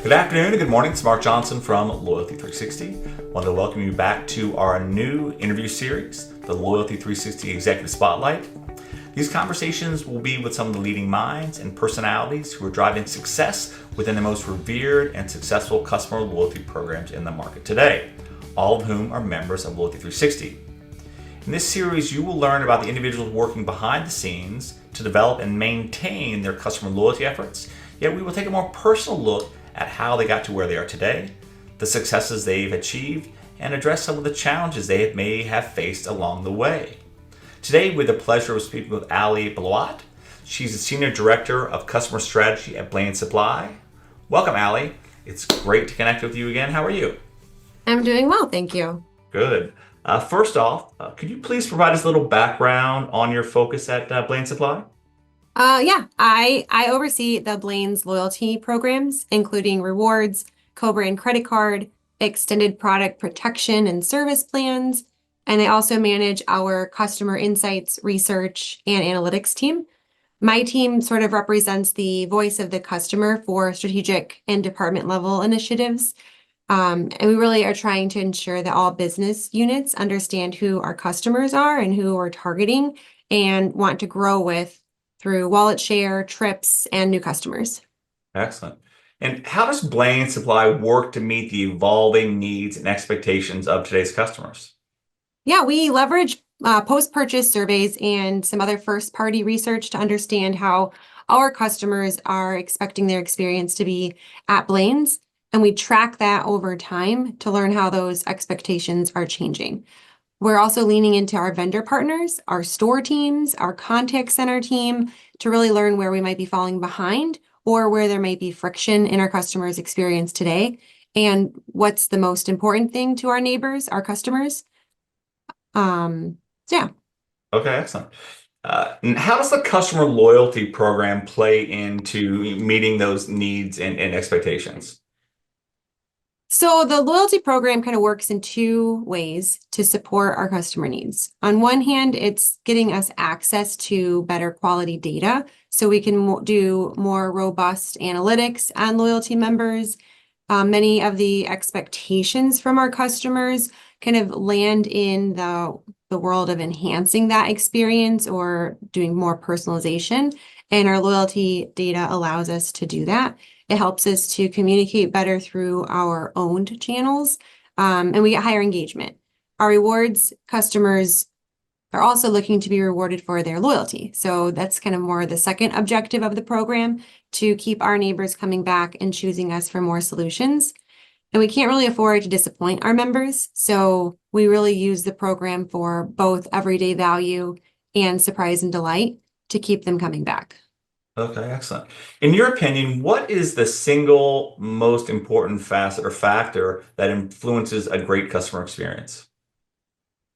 Good afternoon and good morning. It's Mark Johnson from Loyalty360. I want to welcome you back to our new interview series, the Loyalty360 Executive Spotlight. These conversations will be with some of the leading minds and personalities who are driving success within the most revered and successful customer loyalty programs in the market today, all of whom are members of Loyalty360. In this series, you will learn about the individuals working behind the scenes to develop and maintain their customer loyalty efforts, yet we will take a more personal look at how they got to where they are today, the successes they've achieved, and address some of the challenges they may have faced along the way. Today, we have the pleasure of speaking with Aly Blawat. She's the Senior Director of Customer Strategy at Blain Supply. Welcome, Aly. It's great to connect with you again. How are you? I'm doing well, thank you. Good. First off, could you please provide us a little background on your focus at Blain Supply? I oversee the Blain's loyalty programs, including rewards, co-brand credit card, extended product protection and service plans, and I also manage our customer insights, research, and analytics team. My team sort of represents the voice of the customer for strategic and department level initiatives. And we really are trying to ensure that all business units understand who our customers are and who we're targeting and want to grow with through wallet share, trips, and new customers. Excellent. And how does Blain Supply work to meet the evolving needs and expectations of today's customers? Yeah, we leverage post-purchase surveys and some other first-party research to understand how our customers are expecting their experience to be at Blain's, and we track that over time to learn how those expectations are changing. We're also leaning into our vendor partners, our store teams, our contact center team to really learn where we might be falling behind or where there might be friction in our customers' experience today and what's the most important thing to our neighbors, our customers. Yeah. Okay, excellent. And how does the customer loyalty program play into meeting those needs and expectations? So the loyalty program kind of works in two ways to support our customer needs. On one hand, it's getting us access to better quality data so we can do more robust analytics on loyalty members. Many of the expectations from our customers kind of land in the world of enhancing that experience or doing more personalization. And our loyalty data allows us to do that. It helps us to communicate better through our owned channels, and we get higher engagement. Our rewards customers are also looking to be rewarded for their loyalty. So that's kind of more the second objective of the program, to keep our neighbors coming back and choosing us for more solutions. And we can't really afford to disappoint our members, so we really use the program for both everyday value and surprise and delight to keep them coming back. Okay, excellent. In your opinion, what is the single most important facet or factor that influences a great customer experience?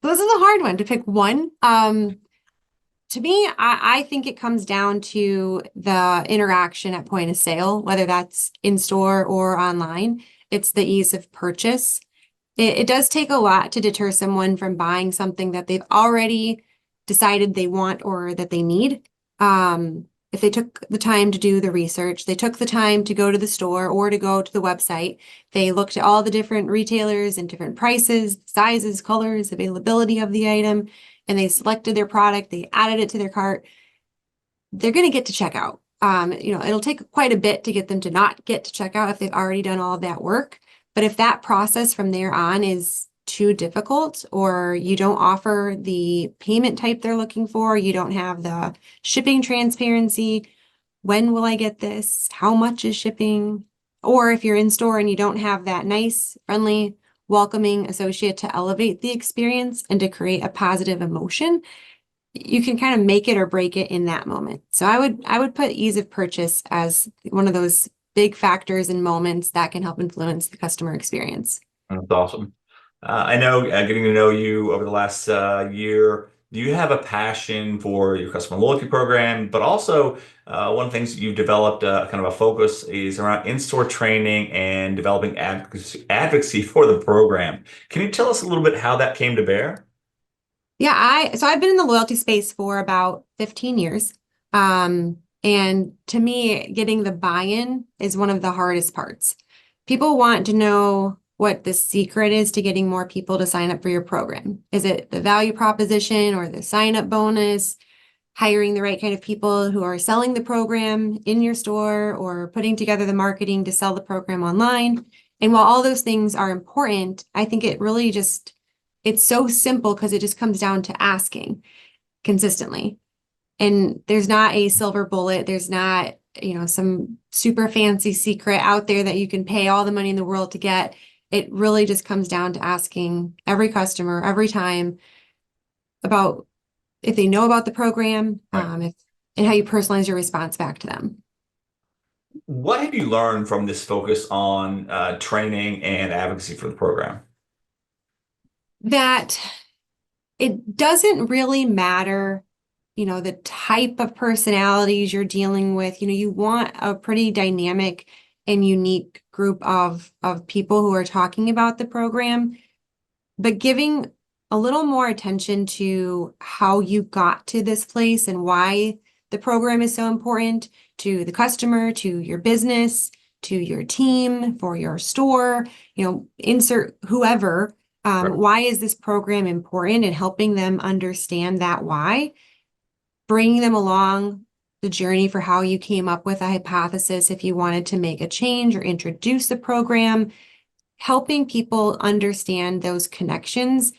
So this is a hard one to pick one. To me, I think it comes down to the interaction at point of sale, whether that's in store or online. It's the ease of purchase. It does take a lot to deter someone from buying something that they've already decided they want or that they need. If they took the time to do the research, they took the time to go to the store or to go to the website, they looked at all the different retailers and different prices, sizes, colors, availability of the item, and they selected their product, they added it to their cart, they're going to get to checkout. It'll take quite a bit to get them to not get to checkout if they've already done all of that work. But if that process from there on is too difficult, or you don't offer the payment type they're looking for, you don't have the shipping transparency, when will I get this? How much is shipping? Or if you're in store and you don't have that nice, friendly, welcoming associate to elevate the experience and to create a positive emotion, you can kind of make it or break it in that moment. So I would put ease of purchase as one of those big factors and moments that can help influence the customer experience. That's awesome. I know getting to know you over the last year, you have a passion for your customer loyalty program, but also one of the things that you've developed kind of a focus is around in-store training and developing advocacy for the program. Can you tell us a little bit how that came to bear? Yeah, so I've been in the loyalty space for about 15 years. And to me, getting the buy-in is one of the hardest parts. People want to know what the secret is to getting more people to sign up for your program. Is it the value proposition or the sign up bonus, hiring the right kind of people who are selling the program in your store or putting together the marketing to sell the program online? And while all those things are important, I think it really just, it's so simple because it just comes down to asking consistently. And there's not a silver bullet. There's not, some super fancy secret out there that you can pay all the money in the world to get. It really just comes down to asking every customer every time about if they know about the program, Right. and how you personalize your response back to them. What have you learned from this focus on training and advocacy for the program? That it doesn't really matter, the type of personalities you're dealing with. You want a pretty dynamic and unique group of people who are talking about the program, but giving a little more attention to how you got to this place and why the program is so important to the customer, to your business, to your team, for your store, insert whoever. Right. Why is this program important, and helping them understand that why, bringing them along the journey for how you came up with a hypothesis if you wanted to make a change or introduce the program, helping people understand those connections.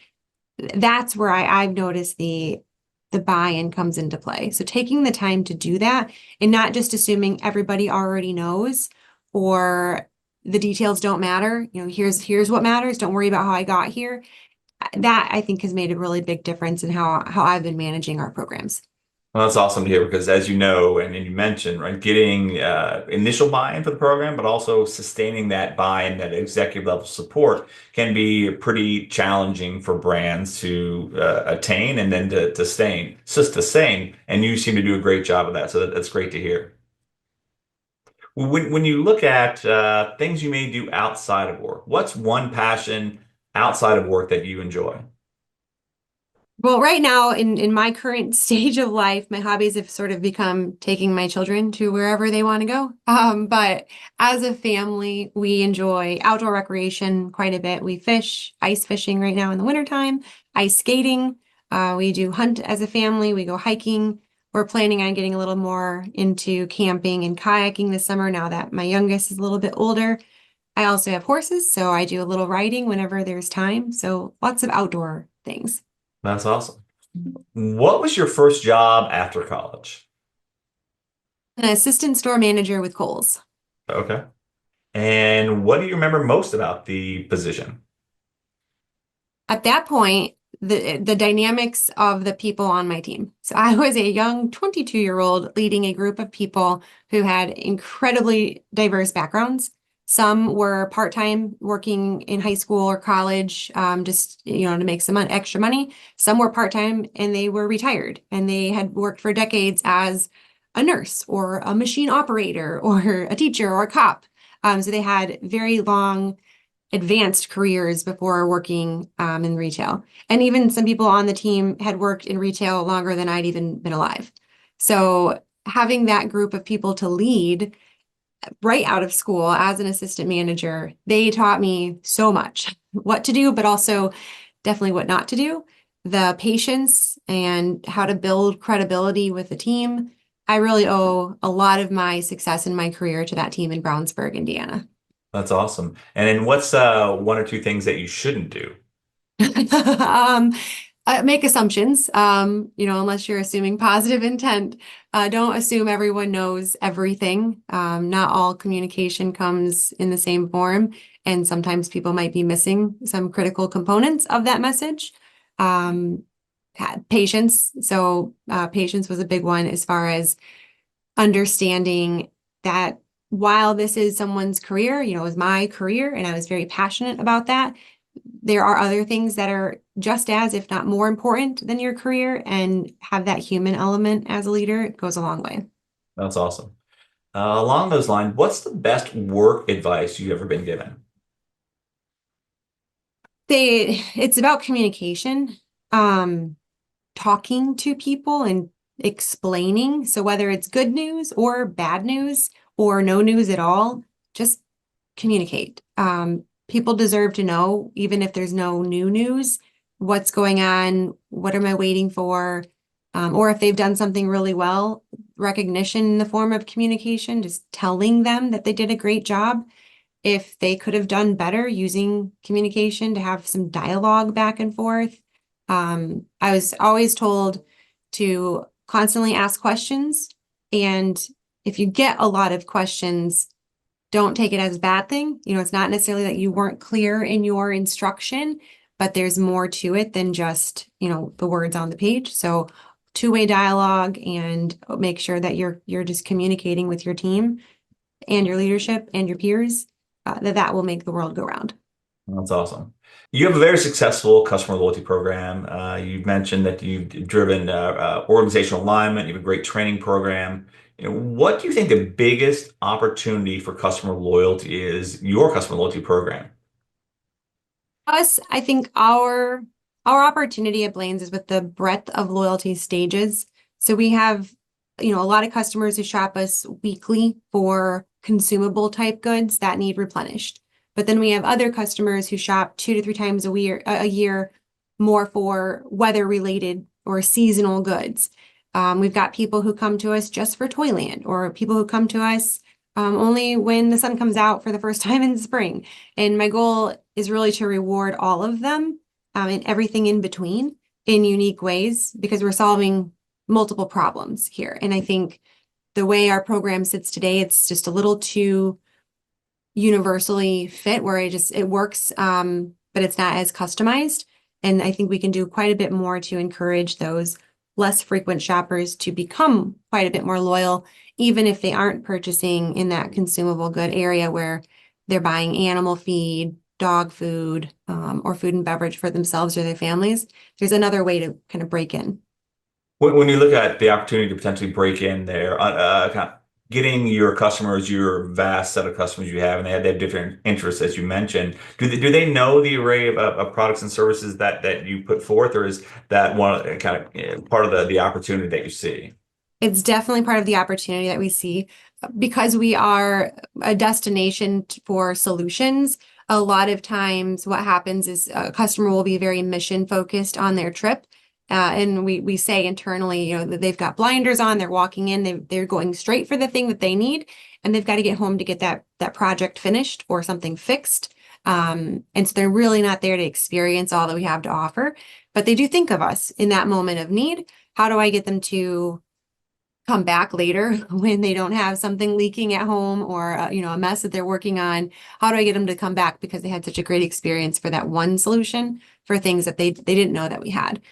That's where I've noticed the buy-in comes into play. So taking the time to do that and not just assuming everybody already knows or the details don't matter. Here's what matters. Don't worry about how I got here. That I think has made a really big difference in how I've been managing our programs. Well, that's awesome to hear because, as you know, and you mentioned, right, getting initial buy-in for the program, but also sustaining that buy-in, that executive level support can be pretty challenging for brands to attain and then to sustain. And you seem to do a great job of that. So that's great to hear. When you look at things you may do outside of work, what's one passion outside of work that you enjoy? Well, right now in my current stage of life, my hobbies have sort of become taking my children to wherever they want to go. But as a family, we enjoy outdoor recreation quite a bit. We fish, ice fishing right now in the wintertime, ice skating. We do hunt as a family. We go hiking. We're planning on getting a little more into camping and kayaking this summer now that my youngest is a little bit older. I also have horses, so I do a little riding whenever there's time. So lots of outdoor things. That's awesome. What was your first job after college? An assistant store manager with Kohl's. Okay. And what do you remember most about the position? At that point, the dynamics of the people on my team. So I was a young 22-year-old leading a group of people who had incredibly diverse backgrounds. Some were part-time working in high school or college, just, to make some extra money. Some were part-time and they were retired and they had worked for decades as a nurse or a machine operator or a teacher or a cop. So they had very long advanced careers before working in retail. And even some people on the team had worked in retail longer than I'd even been alive. So having that group of people to lead right out of school as an assistant manager, they taught me so much what to do, but also definitely what not to do, the patience and how to build credibility with the team. I really owe a lot of my success in my career to that team in Brownsburg, Indiana. That's awesome. And then what's one or two things that you shouldn't do? um, Make assumptions, unless you're assuming positive intent. Don't assume everyone knows everything. Not all communication comes in the same form, and sometimes people might be missing some critical components of that message. Patience. So patience was a big one as far as understanding that while this is someone's career, it was my career, and I was very passionate about that. There are other things that are just as, if not more important than your career, and have that human element as a leader. It goes a long way. That's awesome. Along those lines, what's the best work advice you've ever been given? It's about communication, talking to people and explaining. So whether it's good news or bad news or no news at all, just communicate. People deserve to know, even if there's no new news, what's going on, what am I waiting for, or if they've done something really well, recognition in the form of communication, just telling them that they did a great job. If they could have done better, using communication to have some dialogue back and forth. I was always told to constantly ask questions, and if you get a lot of questions, don't take it as a bad thing. It's not necessarily that you weren't clear in your instruction, but there's more to it than just, the words on the page. So two-way dialogue, and make sure that you're just communicating with your team and your leadership and your peers, that will make the world go round. That's awesome. You have a very successful customer loyalty program. You've mentioned that you've driven organizational alignment. You have a great training program. What do you think the biggest opportunity for customer loyalty is, your customer loyalty program? I think our opportunity at Blain's is with the breadth of loyalty stages. So we have, a lot of customers who shop us weekly for consumable type goods that need replenished. But then we have other customers who shop 2 to 3 times a year more for weather related or seasonal goods. We've got people who come to us just for Toyland, or people who come to us only when the sun comes out for the first time in spring. And my goal is really to reward all of them and everything in between in unique ways, because we're solving multiple problems here. And I think the way our program sits today, it's just a little too universally fit, where it works, but it's not as customized. And I think we can do quite a bit more to encourage those less frequent shoppers to become quite a bit more loyal, even if they aren't purchasing in that consumable good area where they're buying animal feed, dog food, or food and beverage for themselves or their families. There's another way to kind of break in. When you look at the opportunity to potentially break in there, kind of getting your customers, your vast set of customers you have, and they have different interests, as you mentioned, do they know the array of products and services that you put forth, or is that one kind of part of the opportunity that you see? It's definitely part of the opportunity that we see, because we are a destination for solutions. A lot of times what happens is a customer will be very mission focused on their trip. And we say internally, that they've got blinders on, they're walking in, they're going straight for the thing that they need, and they've got to get home to get that project finished or something fixed. And so they're really not there to experience all that we have to offer, but they do think of us in that moment of need. How do I get them to come back later when they don't have something leaking at home, or a mess that they're working on? How do I get them to come back because they had such a great experience for that one solution for things that they didn't know that we had?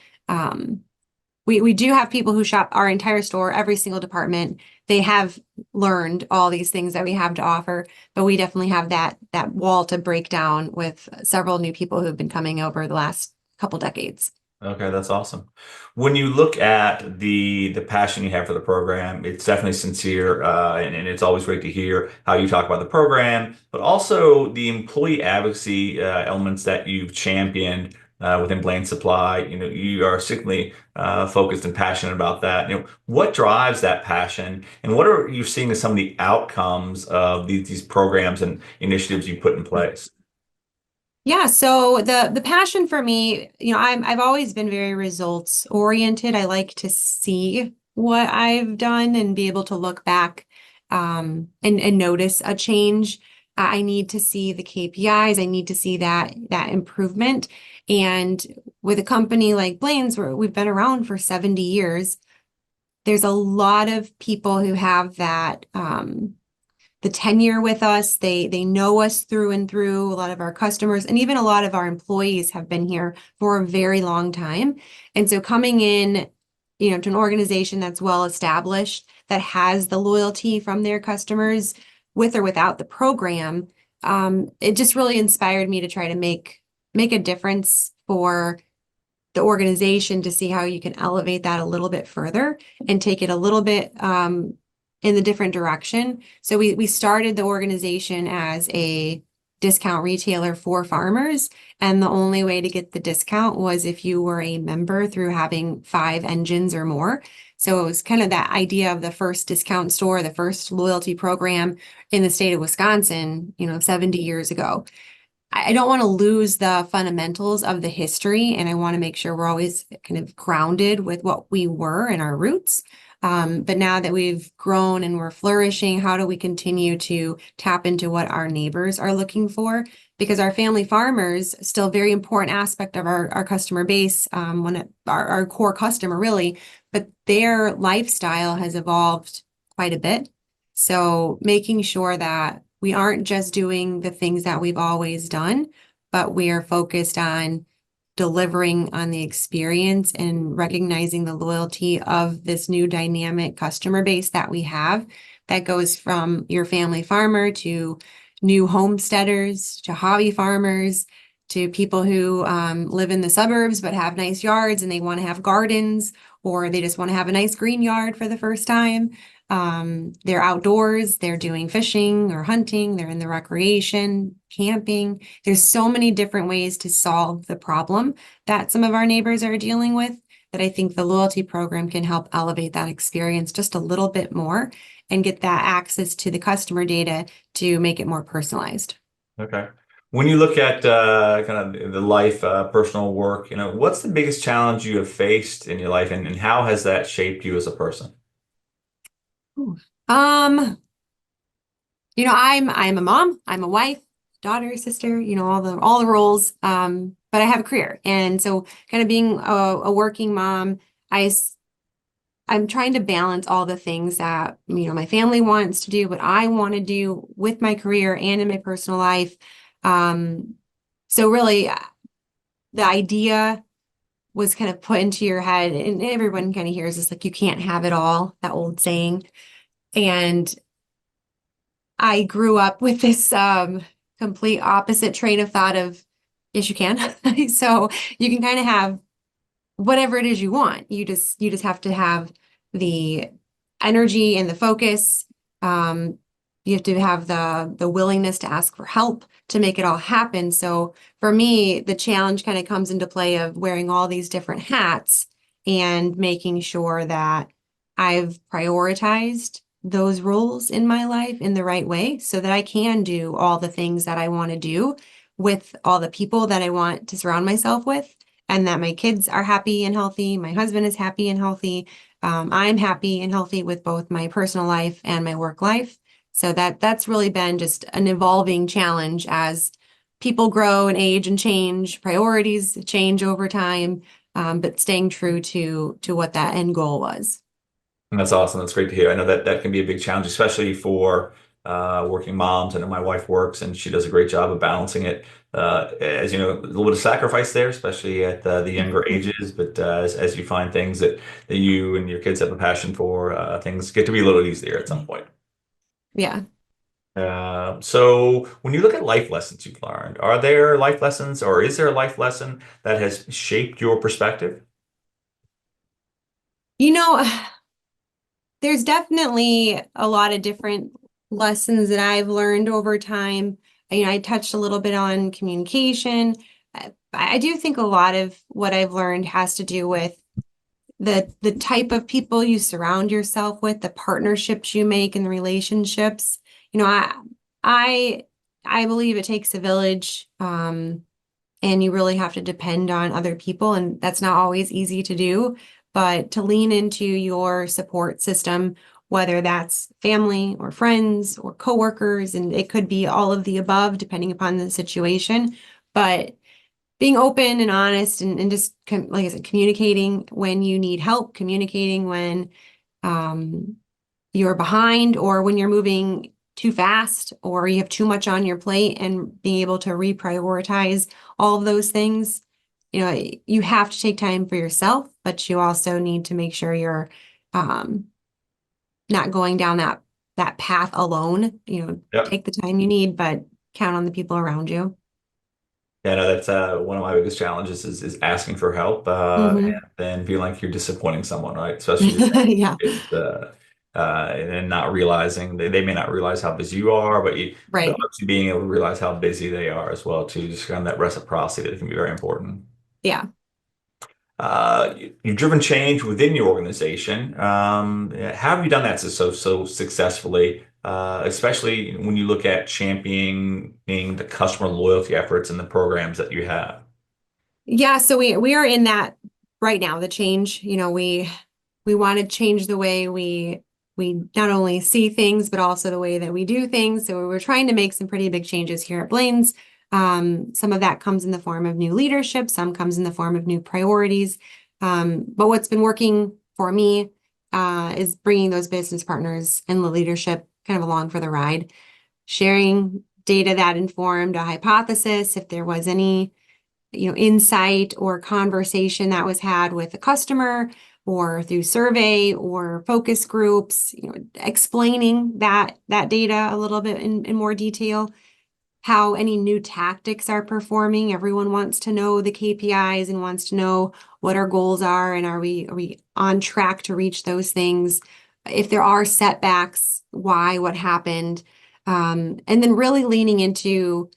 We do have people who shop our entire store, every single department. They have learned all these things that we have to offer, but we definitely have that wall to break down with several new people who've been coming over the last couple decades. Okay, that's awesome. When you look at the passion you have for the program, it's definitely sincere, and it's always great to hear how you talk about the program, but also the employee advocacy elements that you've championed within Blain Supply. You are strictly focused and passionate about that. What drives that passion, and what are you seeing as some of the outcomes of these programs and initiatives you put in place? Yeah, so the passion for me, I've always been very results oriented. I like to see what I've done and be able to look back and notice a change. I need to see the KPIs. I need to see that improvement. And with a company like Blain's, where we've been around for 70 years, there's a lot of people who have that the tenure with us. They know us through and through. A lot of our customers and even a lot of our employees have been here for a very long time. And so coming in, to an organization that's well established, that has the loyalty from their customers, with or without the program, it just really inspired me to try to make a difference for the organization, to see how you can elevate that a little bit further and take it a little bit in the different direction. So we started the organization as a discount retailer for farmers. And the only way to get the discount was if you were a member through having 5 engines or more. So it was kind of that idea of the first discount store, the first loyalty program in the state of Wisconsin, 70 years ago. I don't want to lose the fundamentals of the history, and I want to make sure we're always kind of grounded with what we were and our roots. But now that we've grown and we're flourishing, how do we continue to tap into what our neighbors are looking for? Because our family farmers still a very important aspect of our customer base, our core customer really, but their lifestyle has evolved quite a bit. So making sure that we aren't just doing the things that we've always done, but we are focused on delivering on the experience and recognizing the loyalty of this new dynamic customer base that we have that goes from your family farmer to new homesteaders to hobby farmers to people who live in the suburbs but have nice yards and they want to have gardens, or they just want to have a nice green yard for the first time. They're outdoors, they're doing fishing or hunting, they're in the recreation, camping. There's so many different ways to solve the problem that some of our neighbors are dealing with that I think the loyalty program can help elevate that experience just a little bit more and get that access to the customer data to make it more personalized. Okay. When you look at kind of the life, personal work, what's the biggest challenge you have faced in your life, and how has that shaped you as a person? Ooh. I'm a mom, I'm a wife, daughter, sister, all the roles. But I have a career. And so kind of being a working mom, I'm trying to balance all the things that, my family wants to do, what I want to do with my career and in my personal life. So really the idea was kind of put into your head, and everyone kind of hears this, like, you can't have it all, that old saying. And I grew up with this complete opposite train of thought of, yes, you can. So you can kind of have whatever it is you want. You just have to have the energy and the focus. You have to have the willingness to ask for help to make it all happen. So for me, the challenge kind of comes into play of wearing all these different hats and making sure that I've prioritized those roles in my life in the right way so that I can do all the things that I want to do with all the people that I want to surround myself with, and that my kids are happy and healthy. My husband is happy and healthy. I'm happy and healthy with both my personal life and my work life. So that's really been just an evolving challenge as people grow and age and change, priorities change over time, but staying true to what that end goal was. And that's awesome. That's great to hear. I know that can be a big challenge, especially for working moms. I know my wife works and she does a great job of balancing it. As you know, a little bit of sacrifice there, especially at the younger ages. But as you find things that you and your kids have a passion for, things get to be a little easier at some point. Yeah. So when you look at life lessons you've learned, are there life lessons, or is there a life lesson that has shaped your perspective? You know, there's definitely a lot of different lessons that I've learned over time. I touched a little bit on communication. I do think a lot of what I've learned has to do with the type of people you surround yourself with, the partnerships you make and the relationships. You know, I I believe it takes a village, and you really have to depend on other people, and that's not always easy to do, but to lean into your support system, whether that's family or friends or coworkers, and it could be all of the above, depending upon the situation. But being open and honest and just like I said, communicating when you need help, communicating when um, you're behind or when you're moving too fast or you have too much on your plate, and being able to reprioritize all of those things. You have to take time for yourself, but you also need to make sure you're um, not going down that path alone. Yep. Take the time you need, but count on the people around you. Yeah, no, that's one of my biggest challenges is asking for help and Hmm. then feeling like you're disappointing someone, right? Especially Yeah. kids. and not realizing they may not realize how busy you are, but Right. also being able to realize how busy they are as well too. Just kind of that reciprocity that can be very important. Yeah. You've driven change within your organization. How have you done that so successfully? Especially when you look at championing the customer loyalty efforts and the programs that you have. Yeah, so we are in that right now, the change, we want to change the way we not only see things, but also the way that we do things. So we're trying to make some pretty big changes here at Blain's. Some of that comes in the form of new leadership, some comes in the form of new priorities. But what's been working for me is bringing those business partners and the leadership kind of along for the ride, sharing data that informed a hypothesis, if there was any insight or conversation that was had with a customer or through survey or focus groups, explaining that data a little bit in more detail, how any new tactics are performing. Everyone wants to know the KPIs and wants to know what our goals are, and are we on track to reach those things? If there are setbacks, why, what happened? And then really leaning into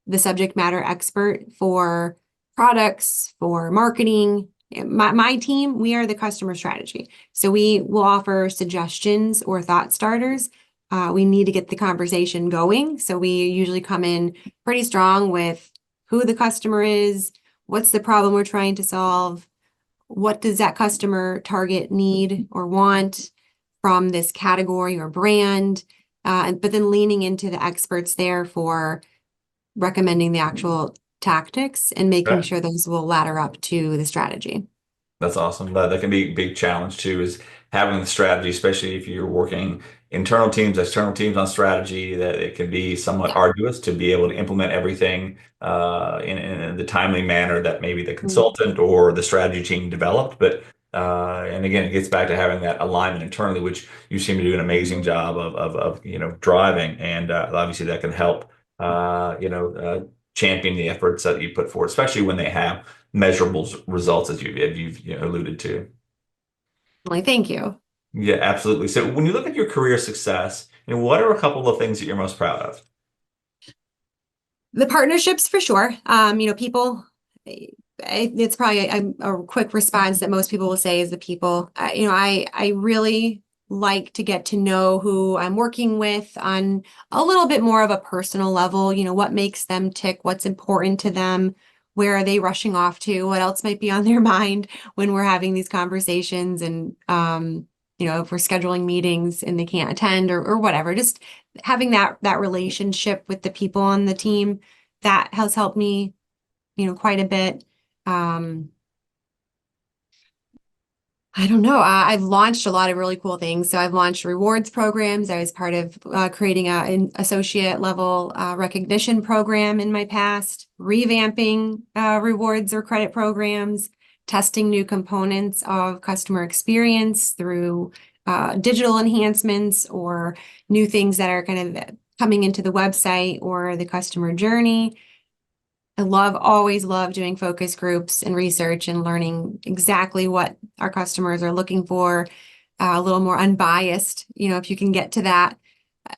the subject matter expert for products, for marketing. My team, we are the customer strategy. So we will offer suggestions or thought starters. We need to get the conversation going. So we usually come in pretty strong with who the customer is, what's the problem we're trying to solve, what does that customer target need or want from this category or brand, but then leaning into the experts there for recommending the actual tactics and making Okay. sure those will ladder up to the strategy. That's awesome. That can be a big challenge too, is having the strategy, especially if you're working internal teams, external teams on strategy, that it can be somewhat Yeah. arduous to be able to implement everything in the timely manner that maybe the Mhm. consultant or the strategy team developed. But and again, it gets back to having that alignment internally, which you seem to do an amazing job of driving, and obviously that can help champion the efforts that you put forward, especially when they have measurable results as you've alluded to. Like, thank you. Yeah, absolutely. So when you look at your career success, what are a couple of things that you're most proud of? The partnerships for sure. People, it's probably a quick response that most people will say is the people. I really like to get to know who I'm working with on a little bit more of a personal level. What makes them tick, what's important to them, where are they rushing off to, what else might be on their mind when we're having these conversations, and if we're scheduling meetings and they can't attend or whatever. Just having that relationship with the people on the team, that has helped me, quite a bit. Um, I don't know. I've launched a lot of really cool things. So I've launched rewards programs. I was part of creating an associate level recognition program in my past, revamping rewards or credit programs, testing new components of customer experience through digital enhancements or new things that are kind of coming into the website or the customer journey. Always love doing focus groups and research and learning exactly what our customers are looking for, a little more unbiased, if you can get to that.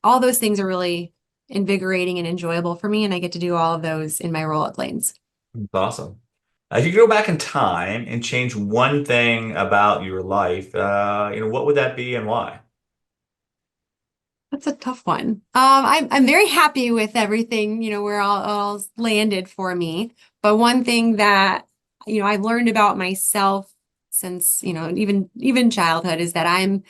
All those things are really invigorating and enjoyable for me, and I get to do all of those in my role at Blaine's. That's awesome. If you could go back in time and change one thing about your life, what would that be and why? That's a tough one. I'm very happy with everything, where all landed for me. But one thing that, I've learned about myself since, even childhood is that I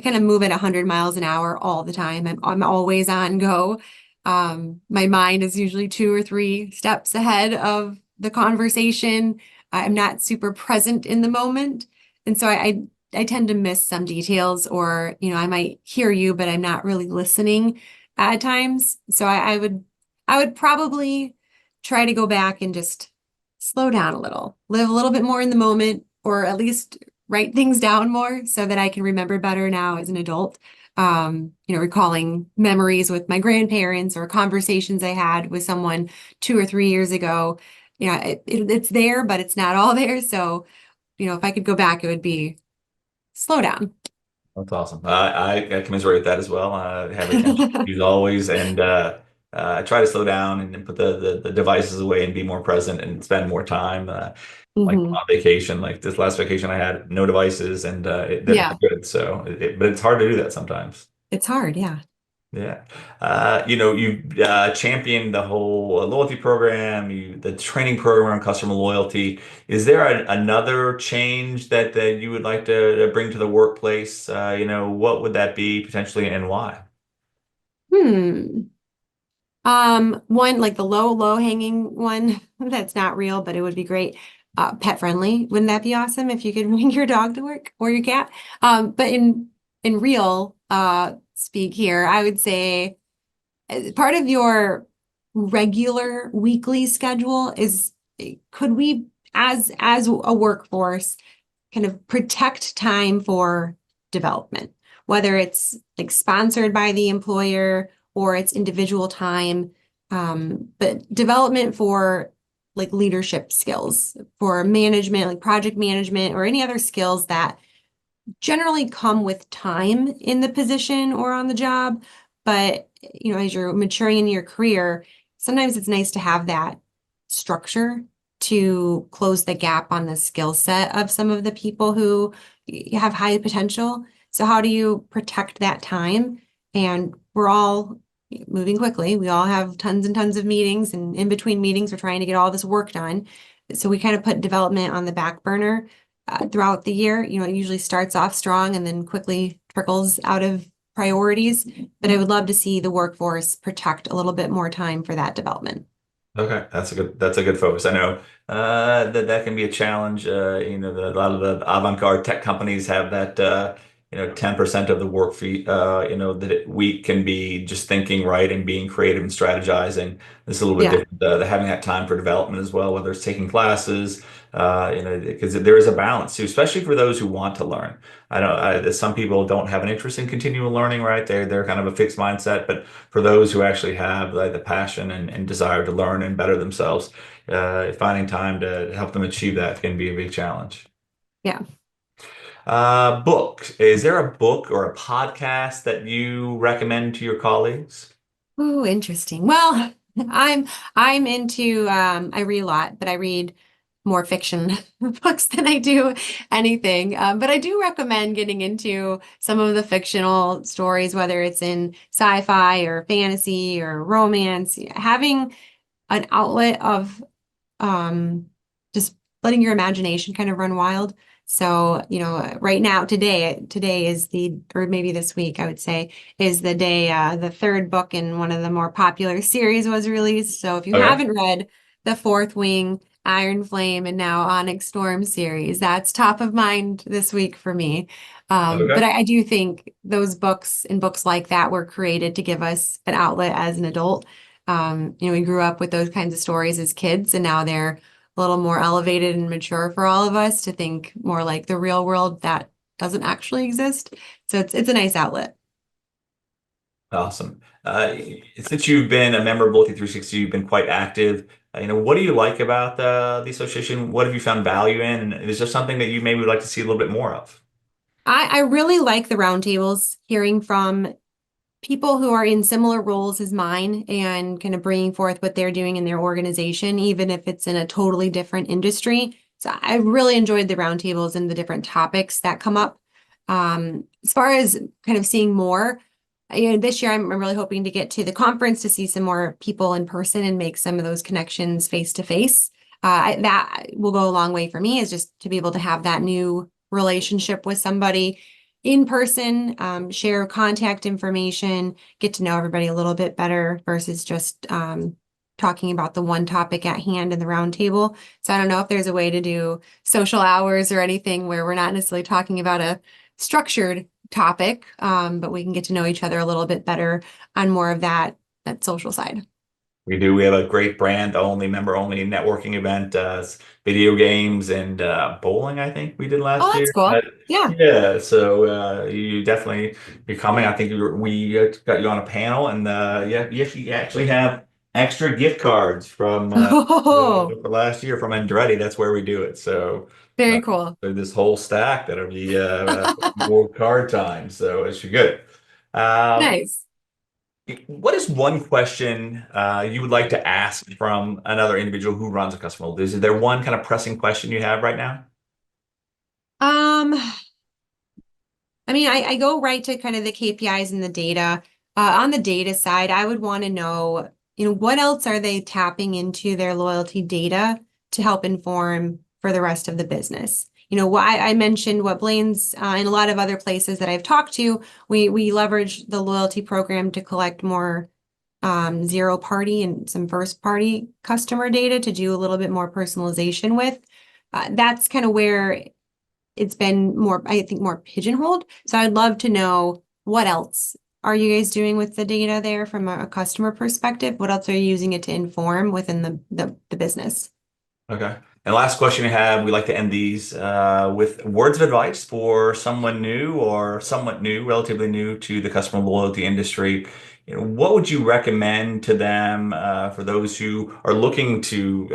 kind of move at 100 miles an hour all the time. I'm always on go. My mind is usually 2 or 3 steps ahead of the conversation. I'm not super present in the moment. And so I tend to miss some details, or, I might hear you, but I'm not really listening at times. So I would probably try to go back and just slow down a little, live a little bit more in the moment, or at least write things down more so that I can remember better now as an adult. Recalling memories with my grandparents or conversations I had with someone 2 or 3 years ago. It's there, but it's not all there. So, if I could go back, it would be slow down. That's awesome. I commiserate with that as well. I have attention issues always, and I try to slow down and put the devices away and be more present and spend more time. Like Hmm. on vacation, like this last vacation I had, no devices, and that Yeah, felt good. So, but it's hard to do that sometimes. it's hard. Yeah. Yeah. You championed the whole loyalty program, the training program around customer loyalty. Is there another change that you would like to bring to the workplace? What would that be potentially and why? Hmm. One like the low hanging one that's not real, but it would be great. Pet friendly. Wouldn't that be awesome if you could bring your dog to work or your cat? But in real speak here, I would say part of your regular weekly schedule is could we as a workforce kind of protect time for development, whether it's like sponsored by the employer or it's individual time, but development for like leadership skills, for management, like project management, or any other skills that generally come with time in the position or on the job. But, as you're maturing in your career, sometimes it's nice to have that structure to close the gap on the skill set of some of the people who have high potential. So how do you protect that time? And we're all moving quickly. We all have tons and tons of meetings, and in between meetings, we're trying to get all this work done. So we kind of put development on the back burner throughout the year. It usually starts off strong and then quickly trickles out of priorities. But I would love to see the workforce protect a little bit more time for that development. Okay, that's a good focus. I know that can be a challenge. A lot of the avant-garde tech companies have that 10% of the work fee week can be just thinking right and being creative and strategizing. This is a little bit Yeah. different. Having that time for development as well, whether it's taking classes, because there is a balance too, especially for those who want to learn. I know some people don't have an interest in continual learning, right? They're kind of a fixed mindset, but for those who actually have like the passion and desire to learn and better themselves, finding time to help them achieve that can be a big challenge. Yeah. Book. Is there a book or a podcast that you recommend to your colleagues? Oh, interesting. Well, I'm into I read a lot, but I read more fiction books than I do anything. But I do recommend getting into some of the fictional stories, whether it's in sci-fi or fantasy or romance. Having an outlet of um, just letting your imagination kind of run wild. So, right now, today is or maybe this week, I would say, is the day the third book in one of the more popular series was released. So if you Okay. haven't read the Fourth Wing, Iron Flame, and now Onyx Storm series, that's top of mind this week for me. But Okay. I do think those books and books like that were created to give us an outlet as an adult. We grew up with those kinds of stories as kids, and now they're a little more elevated and mature for all of us to think more like the real world that doesn't actually exist. So it's a nice outlet. Awesome. Since you've been a member of Loyalty360, you've been quite active. What do you like about the association? What have you found value in? And is there something that you maybe would like to see a little bit more of? I really like the roundtables, hearing from people who are in similar roles as mine and kind of bringing forth what they're doing in their organization, even if it's in a totally different industry. So I really enjoyed the roundtables and the different topics that come up. As far as kind of seeing more, this year I'm really hoping to get to the conference to see some more people in person and make some of those connections face to face. That will go a long way for me, is just to be able to have that new relationship with somebody in person, share contact information, get to know everybody a little bit better versus just talking about the one topic at hand in the roundtable. So I don't know if there's a way to do social hours or anything where we're not necessarily talking about a structured topic, but we can get to know each other a little bit better on more of that social side. We do. We have a great brand only, member only networking event, video games and bowling, I think we did Oh, last that's year. cool. Yeah. Yeah, so you definitely, you're coming. I think we got you on a panel, and yeah, yes, you actually have extra gift cards from Oh, for last year from Andretti. That's where we do it. So very cool. this whole stack that'll be more card time. So it should be good. Um, Nice. what is one question you would like to ask from another individual who runs a customer? Is there one kind of pressing question you have right now? Um, I mean, I go right to kind of the KPIs and the data. On the data side, I would want to know, what else are they tapping into their loyalty data to help inform for the rest of the business? What I mentioned what Blain's and a lot of other places that I've talked to, we leverage the loyalty program to collect more zero party and some first party customer data to do a little bit more personalization with. That's kind of where it's been more, I think, more pigeonholed. So I'd love to know what else are you guys doing with the data there from a customer perspective? What else are you using it to inform within the business? Okay. And last question we have, we like to end these with words of advice for someone new or somewhat new, relatively new to the customer loyalty industry. What would you recommend to them for those who are looking to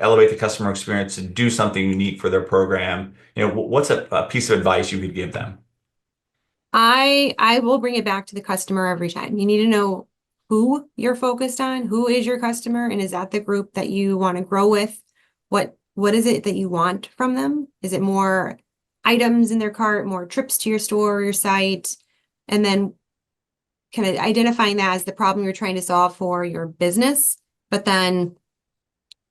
elevate the customer experience and do something unique for their program? What's a piece of advice you could give them? I will bring it back to the customer every time. You need to know who you're focused on, who is your customer, and is that the group that you want to grow with? What is it that you want from them? Is it more items in their cart, more trips to your store or your site? And then kind of identifying that as the problem you're trying to solve for your business. But then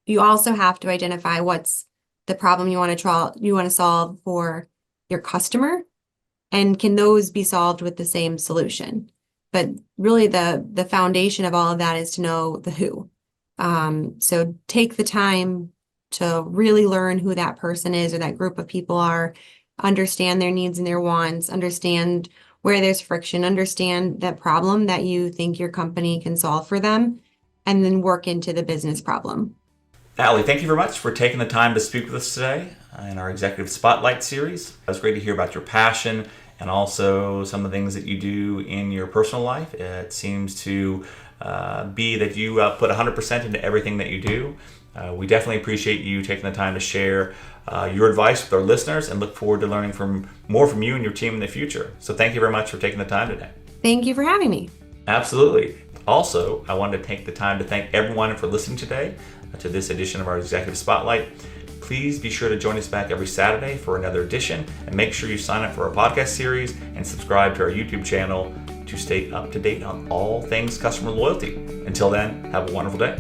you also have to identify what's the problem you want to solve for your customer, and can those be solved with the same solution? But really the foundation of all of that is to know the who. So take the time to really learn who that person is or that group of people are, understand their needs and their wants, understand where there's friction, understand that problem that you think your company can solve for them, and then work into the business problem. Aly, thank you very much for taking the time to speak with us today in our Executive Spotlight series. It was great to hear about your passion and also some of the things that you do in your personal life. It seems to be that you put 100% into everything that you do. We definitely appreciate you taking the time to share your advice with our listeners and look forward to learning more from you and your team in the future. So thank you very much for taking the time today. Thank you for having me. Absolutely. Also, I wanted to take the time to thank everyone for listening today to this edition of our Executive Spotlight. Please be sure to join us back every Saturday for another edition, and make sure you sign up for our podcast series and subscribe to our YouTube channel to stay up to date on all things customer loyalty. Until then, have a wonderful day.